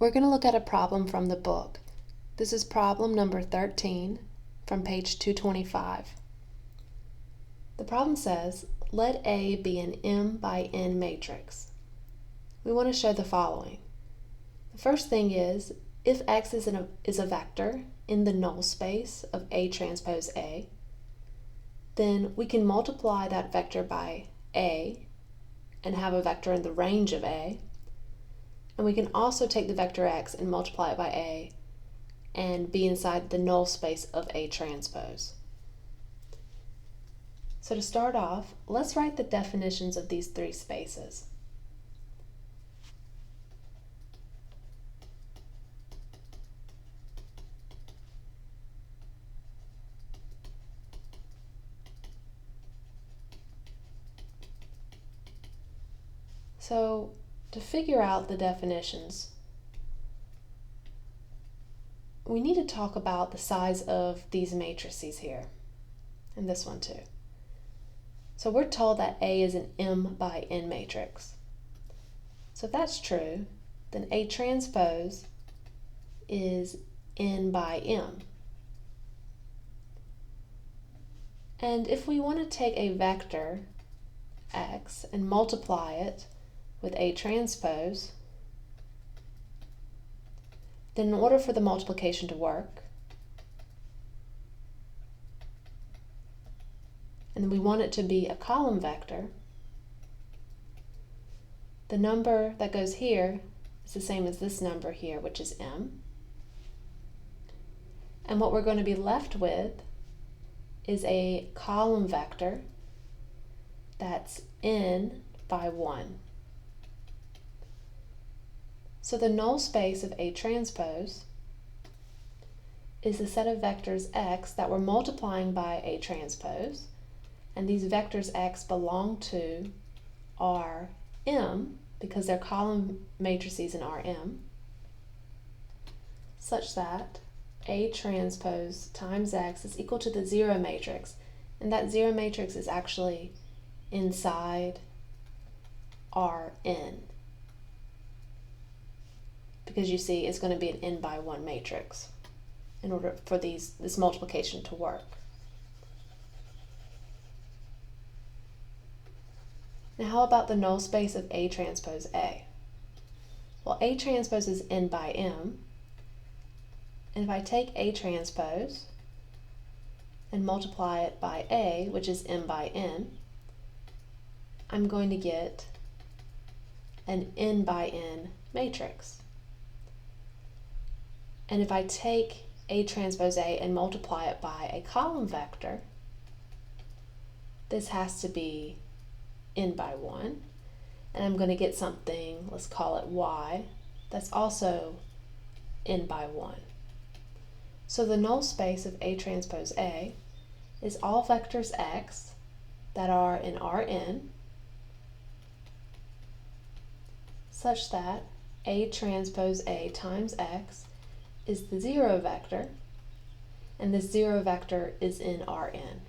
We're going to look at a problem from the book. This is problem number 13 from page 225. The problem says, let A be an M by N matrix. We want to show the following. The first thing is, if X is a vector in the null space of A transpose A, then we can multiply that vector by A and have a vector in the range of A. And we can also take the vector X and multiply it by A and be inside the null space of A transpose. So to start off, let's write the definitions of these three spaces. So to figure out the definitions, we need to talk about the size of these matrices here, and this one too. So we're told that A is an M by N matrix. So if that's true, then A transpose is N by M. And if we want to take a vector X and multiply it with A transpose, then in order for the multiplication to work, and we want it to be a column vector, the number that goes here is the same as this number here, which is M. And what we're going to be left with is a column vector that's N by 1. So the null space of A transpose is the set of vectors X that we're multiplying by A transpose, and these vectors X belong to Rm because they're column matrices in Rm, such that A transpose times X is equal to the zero matrix, and that zero matrix is actually inside Rn, because you see it's going to be an N by 1 matrix in order for this multiplication to work. Now how about the null space of A transpose A? Well, A transpose is N by M, and if I take A transpose and multiply it by A, which is M by N, I'm going to get an N by N matrix. And if I take A transpose A and multiply it by a column vector, this has to be N by 1, and I'm going to get something, let's call it Y, that's also N by 1. So the null space of A transpose A is all vectors X that are in Rn, such that A transpose A times X is the zero vector, and this zero vector is in Rn.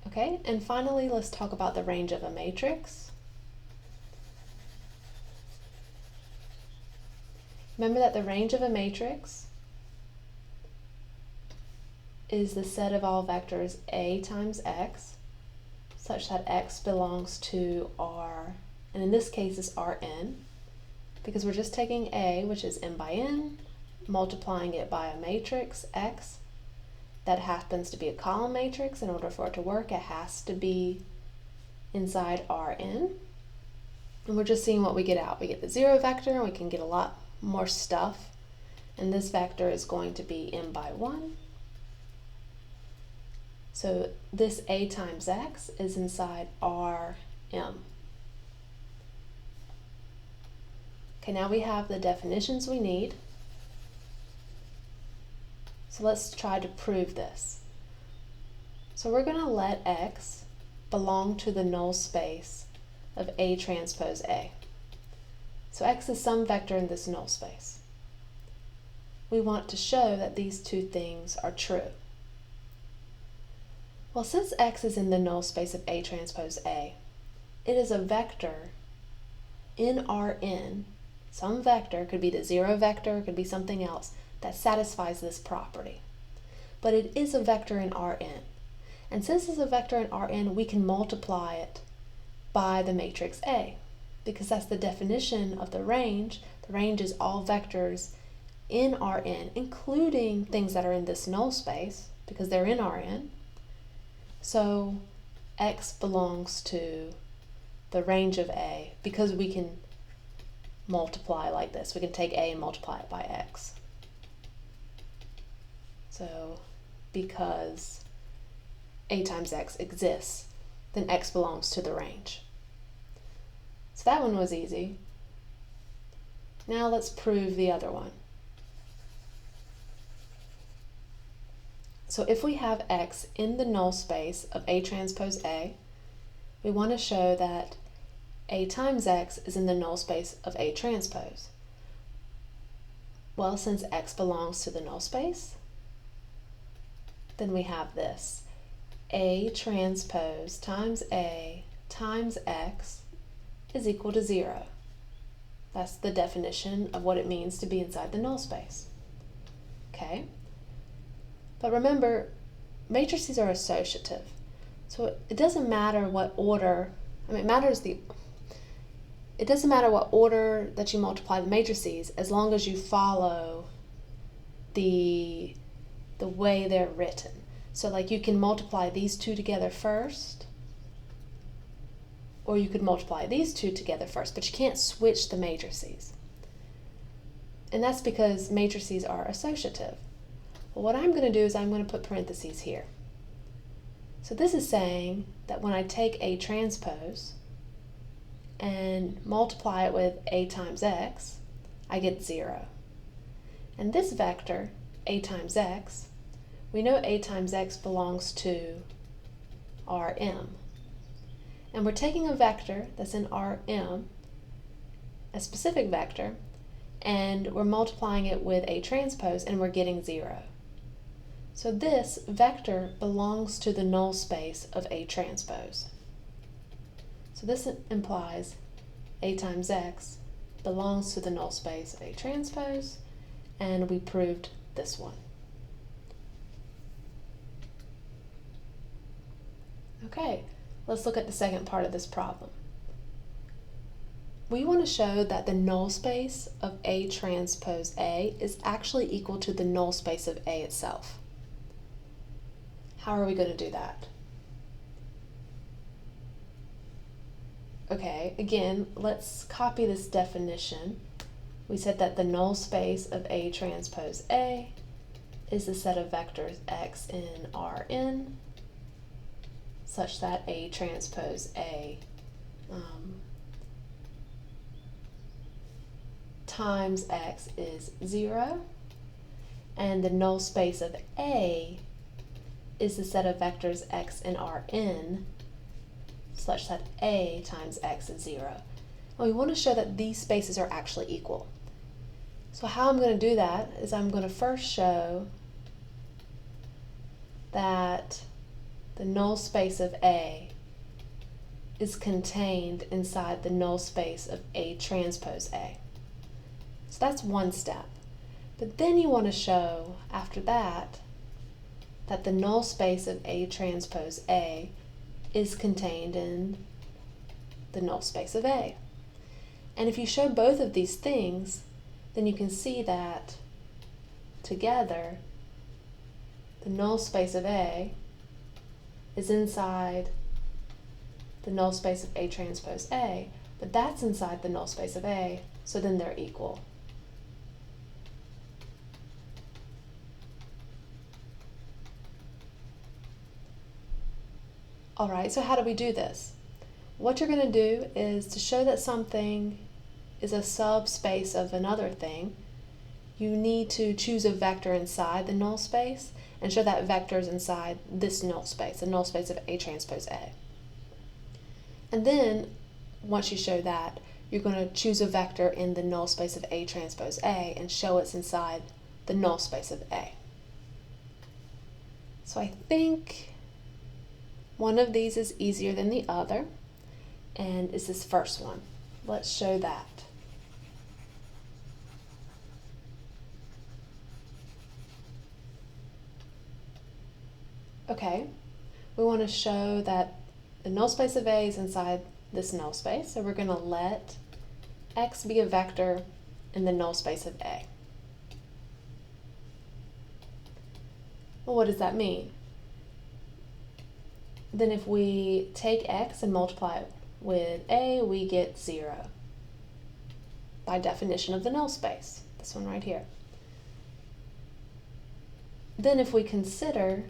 Okay, and finally let's talk about the range of a matrix. Remember that the range of a matrix is the set of all vectors A times X, such that X belongs to R, and in this case is Rn, because we're just taking A, which is M by N, multiplying it by a matrix X that happens to be a column matrix. In order for it to work, it has to be inside Rn, and we're just seeing what we get out. We get the zero vector, and we can get a lot more stuff, and this vector is going to be M by 1. So this A times X is inside Rm. Okay, now we have the definitions we need. So let's try to prove this. So we're going to let X belong to the null space of A transpose A. So X is some vector in this null space. We want to show that these two things are true. Well, since X is in the null space of A transpose A, it is a vector in Rn, some vector, could be the zero vector, could be something else, that satisfies this property. But it is a vector in Rn. And since it's a vector in Rn, we can multiply it by the matrix A, because that's the definition of the range. The range is all vectors in Rn, including things that are in this null space, because they're in Rn. So X belongs to the range of A, because we can multiply like this. We can take A and multiply it by X. So because A times X exists, then X belongs to the range. So that one was easy. Now let's prove the other one. So if we have X in the null space of A transpose A, we want to show that A times X is in the null space of A transpose. Well, since X belongs to the null space, then we have this. A transpose times A times X is equal to 0. That's the definition of what it means to be inside the null space. Okay? But remember, matrices are associative. So it doesn't matter what order, it doesn't matter what order that you multiply the matrices, as long as you follow the way they're written. So like you can multiply these two together first, or you could multiply these two together first, but you can't switch the matrices. And that's because matrices are associative. Well, what I'm going to do is I'm going to put parentheses here. So this is saying that when I take A transpose and multiply it with A times X, I get 0. And this vector, A times X, we know A times X belongs to Rm. And we're taking a vector that's in Rm, a specific vector, and we're multiplying it with A transpose, and we're getting 0. So this vector belongs to the null space of A transpose. So this implies A times X belongs to the null space of A transpose, and we proved this one. Okay, let's look at the second part of this problem. We want to show that the null space of A transpose A is actually equal to the null space of A itself. How are we going to do that? Okay, again, let's copy this definition. We said that the null space of A transpose A is the set of vectors X in Rn, such that A transpose A times X is 0, and the null space of A is the set of vectors X in Rn, such that A times X is 0. And we want to show that these spaces are actually equal. So how I'm going to do that is I'm going to first show that the null space of A is contained inside the null space of A transpose A. So that's one step. But then you want to show, after that the null space of A transpose A is contained in the null space of A. And if you show both of these things, then you can see that together the null space of A is inside the null space of A transpose A, but that's inside the null space of A, so then they're equal. All right, so how do we do this? What you're going to do is to show that something is a subspace of another thing, you need to choose a vector inside the null space and show that vector is inside this null space, the null space of A transpose A. And then, once you show that, you're going to choose a vector in the null space of A transpose A and show it's inside the null space of A. So I think One of these is easier than the other, and it's this first one. Let's show that. Okay, we want to show that the null space of A is inside this null space, so we're going to let X be a vector in the null space of A. Well, what does that mean? Then if we take X and multiply it with A, we get 0. By definition of the null space, this one right here. Then if we consider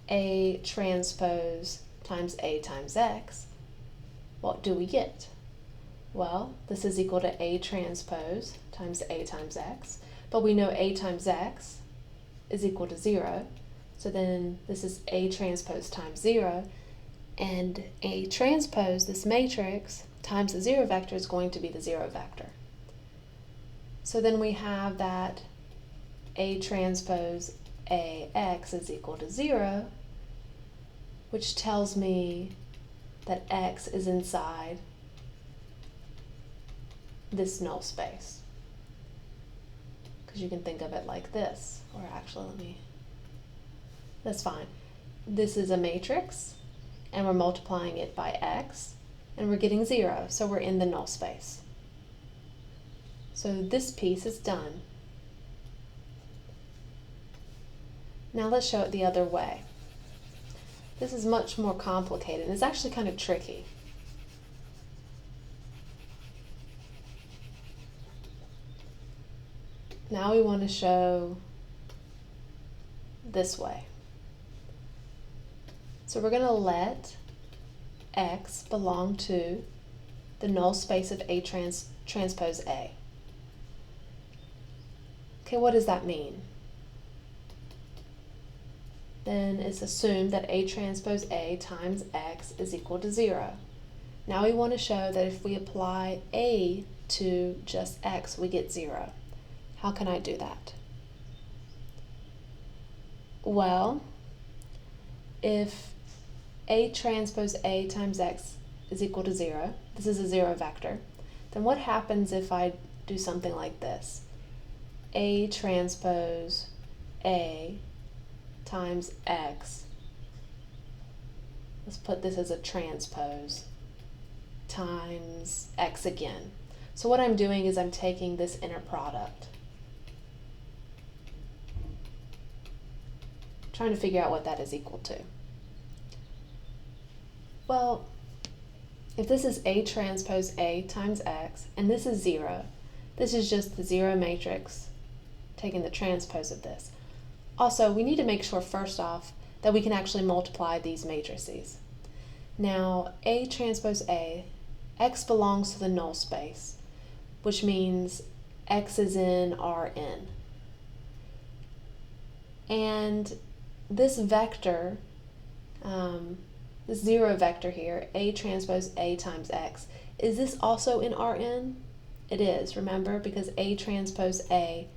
A transpose times A times X, what do we get? Well, this is equal to A transpose times A times X, but we know A times X is equal to 0, so then this is A transpose times 0, and A transpose, this matrix, times the 0 vector is going to be the 0 vector. So then we have that A transpose AX is equal to 0, which tells me that X is inside this null space. Because you can think of it like this, or actually that's fine. This is a matrix, and we're multiplying it by X, and we're getting 0, so we're in the null space. So this piece is done. Now let's show it the other way. This is much more complicated, and it's actually kind of tricky. Now we want to show this way. So we're going to let X belong to the null space of A transpose A. Okay, what does that mean? Then it's assumed that A transpose A times X is equal to 0. Now we want to show that if we apply A to just X, we get 0. How can I do that? Well, if A transpose A times X is equal to 0, this is a 0 vector, then what happens if I do something like this? A transpose A times X, let's put this as a transpose, times X again. So what I'm doing is I'm taking this inner product, trying to figure out what that is equal to. Well, if this is A transpose A times X, and this is 0, this is just the 0 matrix, taking the transpose of this. Also, we need to make sure first off that we can actually multiply these matrices. Now, A transpose A, X belongs to the null space, which means X is in Rn. And this vector, this 0 vector here, A transpose A times X, is this also in Rn? It is, remember, because A transpose A,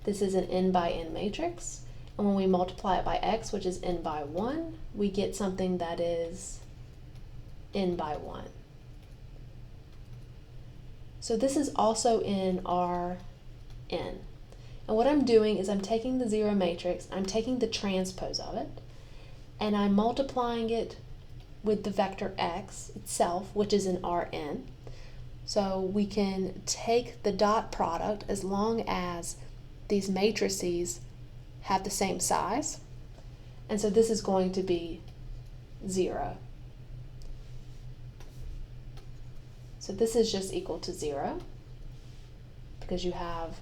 this is an n by n matrix, and when we multiply it by X, which is n by 1, we get something that is n by 1. So this is also in Rn. And what I'm doing is I'm taking the 0 matrix, I'm taking the transpose of it, and I'm multiplying it with the vector X itself, which is in Rn. So we can take the dot product as long as these matrices have the same size. And so this is going to be 0. So this is just equal to 0 because you have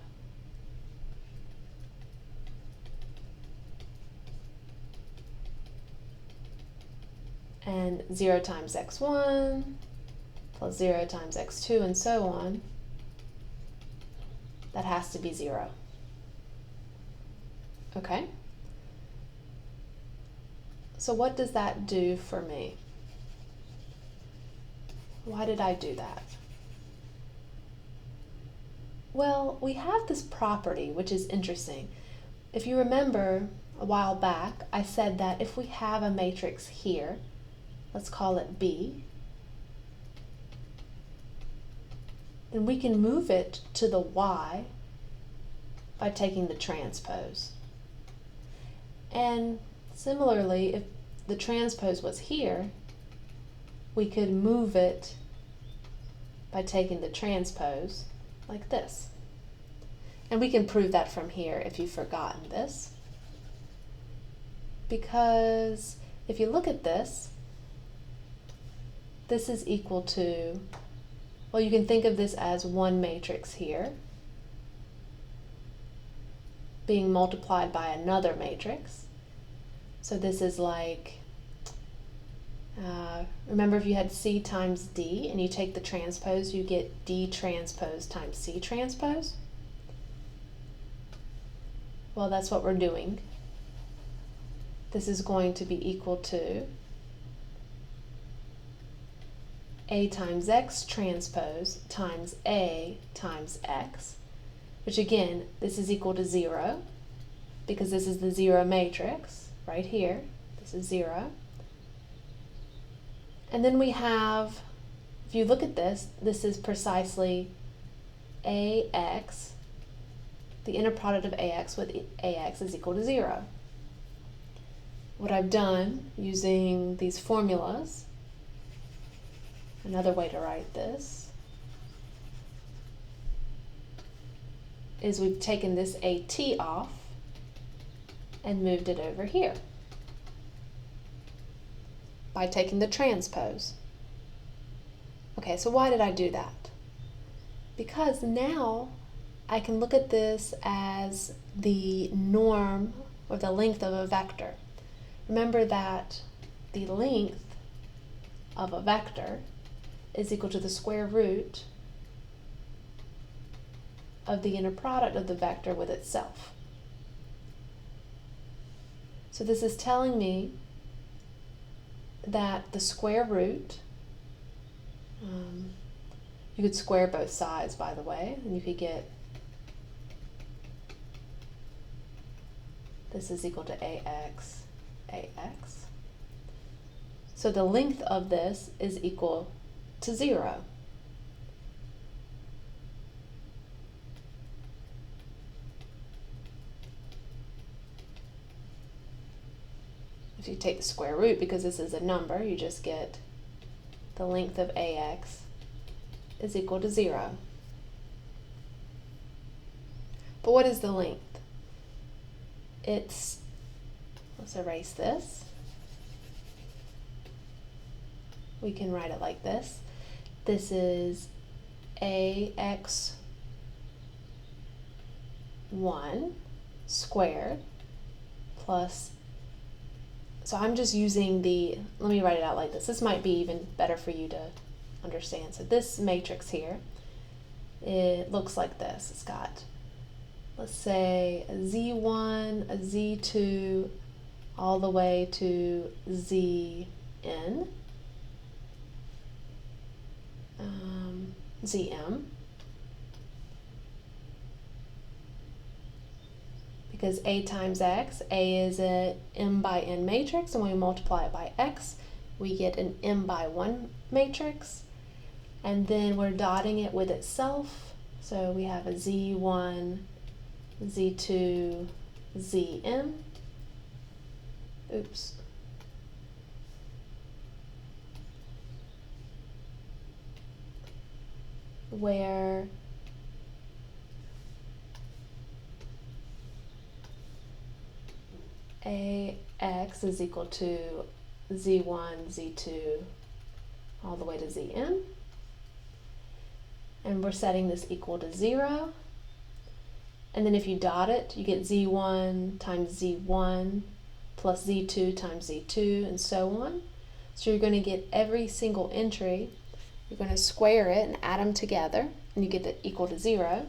and 0 times x1 plus 0 times x2 and so on. That has to be 0. Okay? So what does that do for me? Why did I do that? Well, we have this property which is interesting. If you remember, a while back, I said that if we have a matrix here, let's call it B, then we can move it to the Y by taking the transpose. And similarly, if the transpose was here, we could move it by taking the transpose like this. And we can prove that from here if you've forgotten this. Because if you look at this, this is equal to, well, you can think of this as one matrix here being multiplied by another matrix. So this is like, remember if you had C times D and you take the transpose, you get D transpose times C transpose? Well, that's what we're doing. This is going to be equal to A times X transpose times A times X, which again, this is equal to 0 because this is the 0 matrix right here. This is 0. And then we have, if you look at this, this is precisely AX, the inner product of AX with AX is equal to 0. What I've done using these formulas, another way to write this, is we've taken this AT off and moved it over here by taking the transpose. Okay, so why did I do that? Because now I can look at this as the norm or the length of a vector. Remember that the length of a vector is equal to the square root of the inner product of the vector with itself. So this is telling me that the square root, you could square both sides, by the way, and you could get this is equal to AX. So the length of this is equal to 0. If you take the square root, because this is a number, you just get the length of AX is equal to 0. But what is the length? It's, let's erase this. We can write it like this. This is AX1 squared plus, so I'm just using the, let me write it out like this. This might be even better for you to understand. So this matrix here, it looks like this. It's got, let's say, a Z1, a Z2, all the way to Zn, Zm, because A times X, A is a M by N matrix, and when we multiply it by X, we get an M by 1 matrix, and then we're dotting it with itself, so we have a Z1, Z2, Zm, oops, where AX is equal to Z1, Z2, all the way to Zn. And we're setting this equal to 0. And then if you dot it, you get Z1 times Z1 plus Z2 times Z2, and so on. So you're going to get every single entry. You're going to square it and add them together, and you get it equal to 0.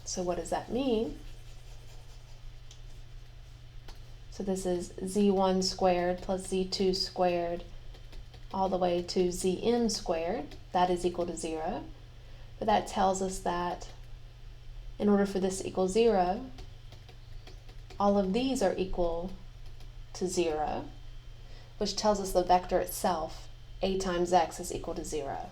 So what does that mean? So this is Z1 squared plus Z2 squared all the way to Zn squared. That is equal to 0. But that tells us that in order for this to equal 0, all of these are equal to 0, which tells us the vector itself, a times x, is equal to 0.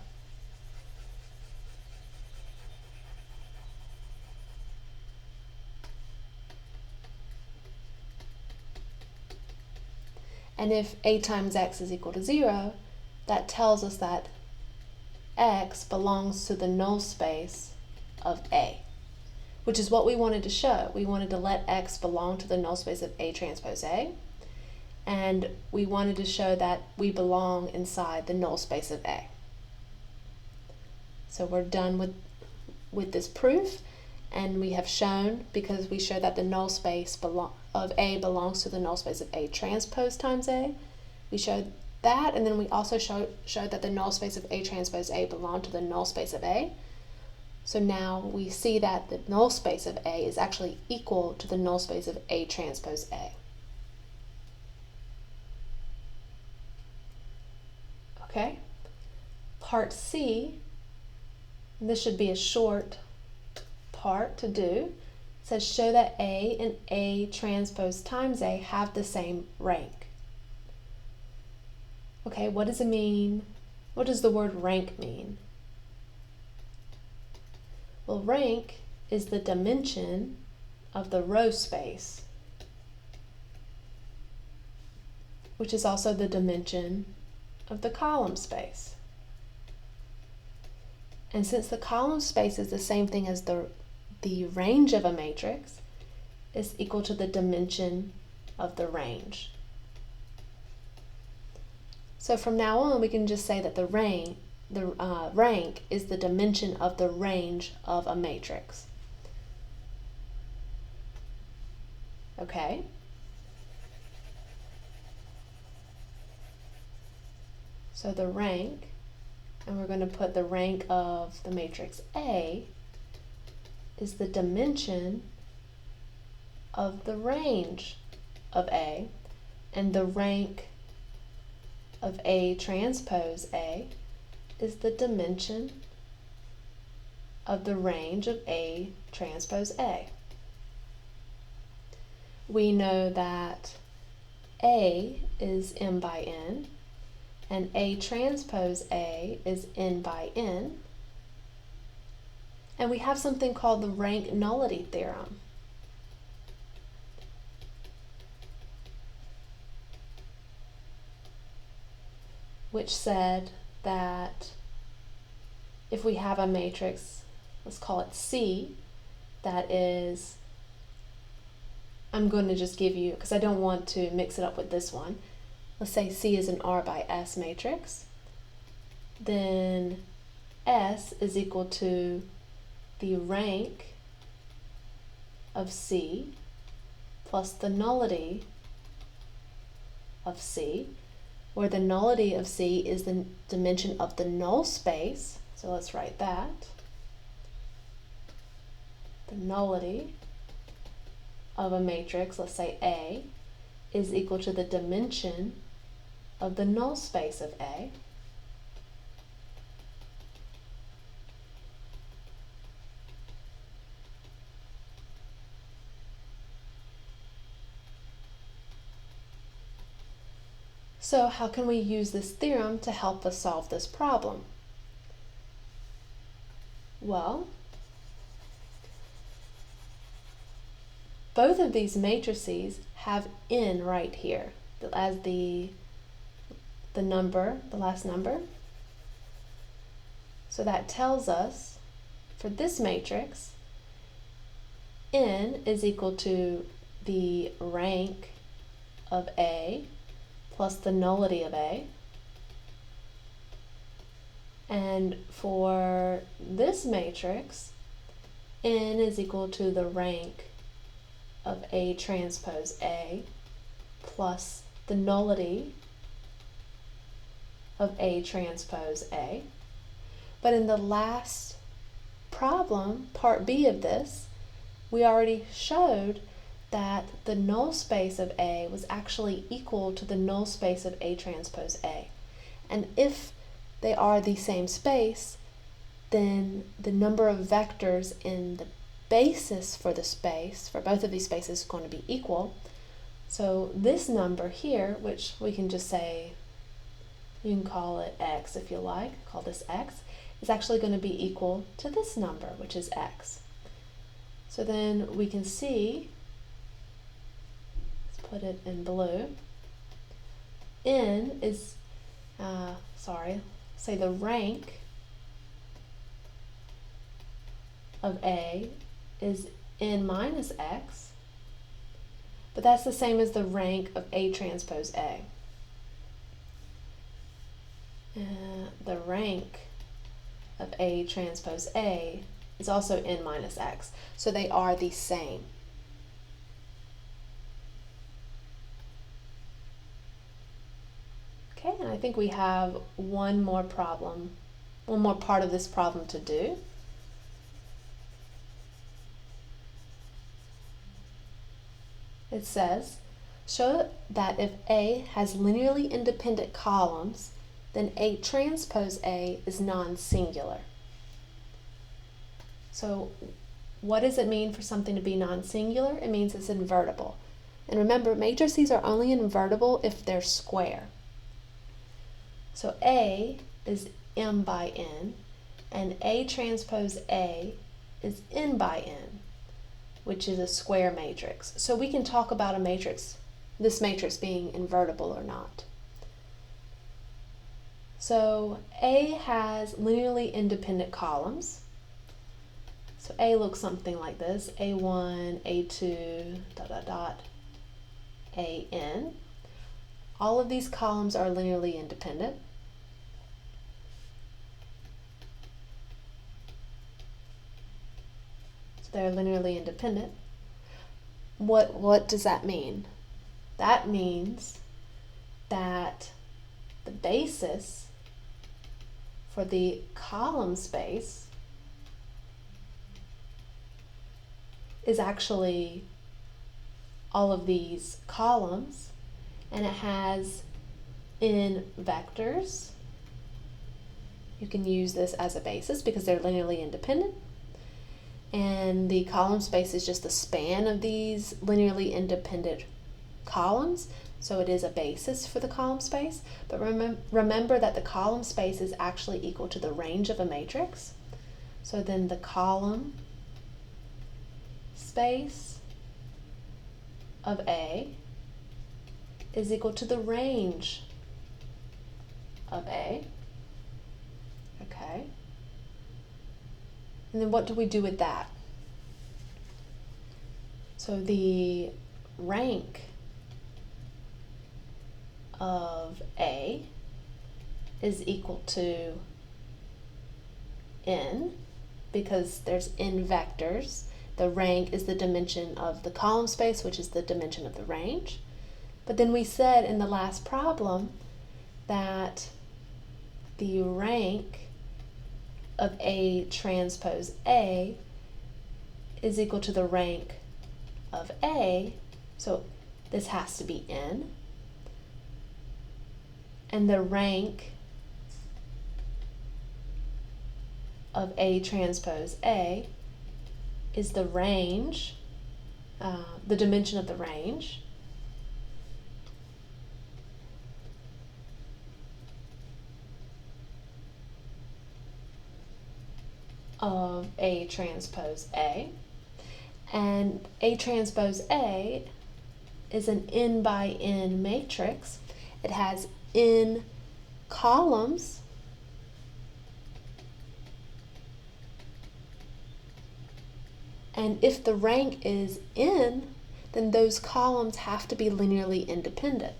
And if a times x is equal to 0, that tells us that x belongs to the null space of A, which is what we wanted to show. We wanted to let x belong to the null space of A transpose A, and we wanted to show that we belong inside the null space of A. So we're done with this proof, and we have shown, because we showed that the null space of A belongs to the null space of A transpose times A, we showed that, and then we also showed that the null space of A transpose A belonged to the null space of A. So now we see that the null space of A is actually equal to the null space of A transpose A. Okay? Part C, and this should be a short part to do, says show that A and A transpose times A have the same rank. Okay, what does it mean? What does the word rank mean? Well, rank is the dimension of the row space, which is also the dimension of the column space. And since the column space is the same thing as the range of a matrix, is equal to the dimension of the range. So from now on, we can just say that the rank is the dimension of the range of a matrix. Okay? So the rank, and we're going to put the rank of the matrix A, is the dimension of the range of A, and the rank of A transpose A is the dimension of the range of A transpose A. We know that A is m by n, and A transpose A is n by n, and we have something called the rank nullity theorem. Which said that if we have a matrix, let's call it C, that is, I'm going to just give you, because I don't want to mix it up with this one, let's say C is an R by S matrix, then S is equal to the rank of C plus the nullity of C, where the nullity of C is the dimension of the null space. So let's write that. The nullity of a matrix, let's say A, is equal to the dimension of the null space of A. So how can we use this theorem to help us solve this problem? Well, both of these matrices have n right here as the number, the last number. So that tells us for this matrix, n is equal to the rank of A plus the nullity of A. And for this matrix, n is equal to the rank of A transpose A plus the nullity of A transpose A. But in the last problem, part B of this, we already showed that the null space of A was actually equal to the null space of A transpose A. And if they are the same space, then the number of vectors in basis for the space, for both of these spaces, is going to be equal. So this number here, which we can just say, you can call it x if you like, call this x, is actually going to be equal to this number, which is x. So then we can see, let's put it in blue, n is, say the rank of A is n minus x, but that's the same as the rank of A transpose A. The rank of A transpose A is also n minus x, so they are the same. Okay, and I think we have one more part of this problem to do. It says, show that if A has linearly independent columns, then A transpose A is non-singular. So what does it mean for something to be non-singular? It means it's invertible. And remember, matrices are only invertible if they're square. So A is m by n, and A transpose A is n by n, which is a square matrix. So we can talk about a matrix, this matrix being invertible or not. So A has linearly independent columns. So A looks something like this, A1, A2, AN. All of these columns are linearly independent. So they're linearly independent. What does that mean? That means that the basis for the column space is actually all of these columns, and it has n vectors. You can use this as a basis because they're linearly independent, and the column space is just the span of these linearly independent columns, so it is a basis for the column space. But remember that the column space is actually equal to the range of a matrix. So then the column space of A is equal to the range of A. Okay. And then what do we do with that? So the rank of A is equal to n, because there's n vectors. The rank is the dimension of the column space, which is the dimension of the range. But then we said in the last problem that the rank of A transpose A is equal to the rank of A, so this has to be n. And the rank of A transpose A is the range, the dimension of the range. Of A transpose A. And A transpose A is an n by n matrix. It has n columns, and if the rank is n, then those columns have to be linearly independent.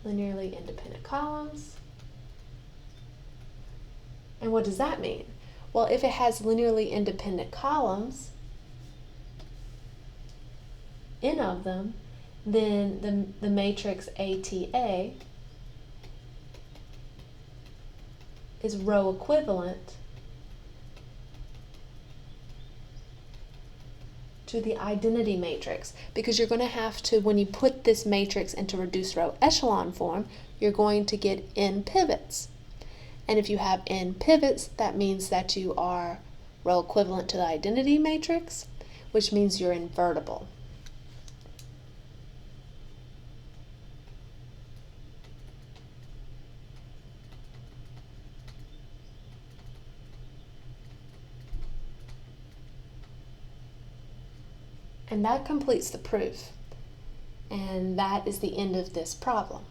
Linearly independent columns. And what does that mean? Well, if it has linearly independent columns, n of them, then the matrix ATA is row equivalent to the identity matrix, because you're going to have to, when you put this matrix into reduced row echelon form, you're going to get n pivots. And if you have n pivots, that means that you are row equivalent to the identity matrix, which means you're invertible. And that completes the proof. And that is the end of this problem.